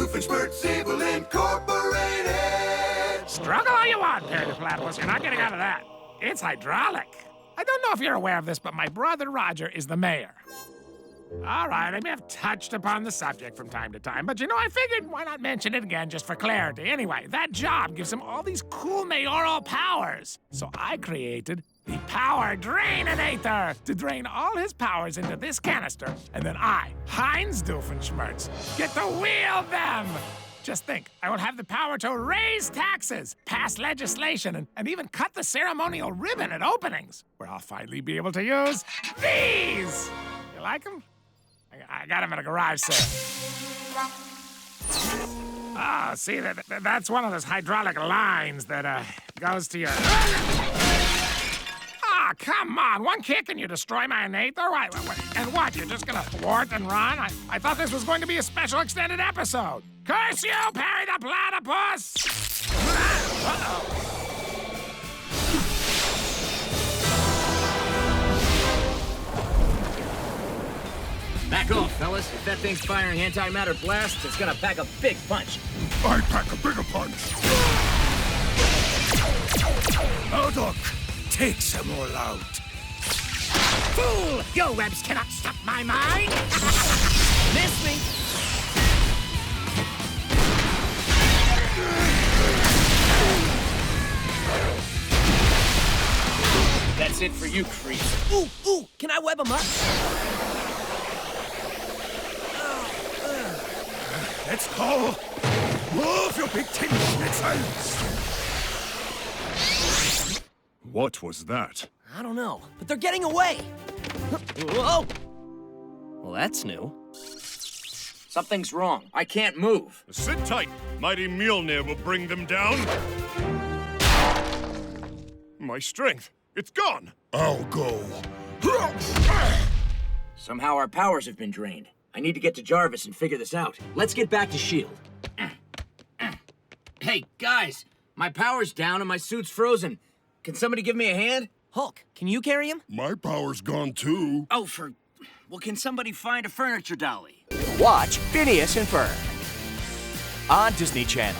Doofenshmirtz Evil Incorporated! Struggle all you want, Perry the Platypus. You're not getting out of that. It's hydraulic. I don't know if you're aware of this, but my brother Roger is the mayor. All right, I may have touched upon the subject from time to time, but I figured why not mention it again just for clarity. Anyway, that job gives him all these cool mayoral powers. So I created the Power Draininator to drain all his powers into this canister, and then I, Heinz Doofenshmirtz, get to wield them. Just think, I will have the power to raise taxes, pass legislation, and even cut the ceremonial ribbon at openings, where I'll finally be able to use these. You like them? I got them at a garage sale. Oh, see, that's one of those hydraulic lines that goes to your... Ah, come on. One kick and you destroy my Inator? And what, you're just gonna thwart and run? I thought this was going to be a special extended episode. Curse you, Perry the Platypus! Uh-oh. Back off, fellas. If that thing's firing antimatter blasts, it's gonna pack a big punch. I pack a bigger punch. Oh, Doc, take some all out. Fool! Your webs cannot stop my mind! Miss me! That's it for you, creep. Ooh, can I web him up? Let's go. Move your big tin missiles. What was that? I don't know, but they're getting away. Whoa! Well, that's new. Something's wrong. I can't move. Sit tight. Mighty Mjolnir will bring them down. My strength, it's gone. I'll go. Somehow our powers have been drained. I need to get to Jarvis and figure this out. Let's get back to S.H.I.E.L.D. Hey, guys! My power's down and my suit's frozen. Can somebody give me a hand? Hulk, can you carry him? My power's gone too. Oh, well, can somebody find a furniture dolly? Watch Phineas and Ferb on Disney Channel.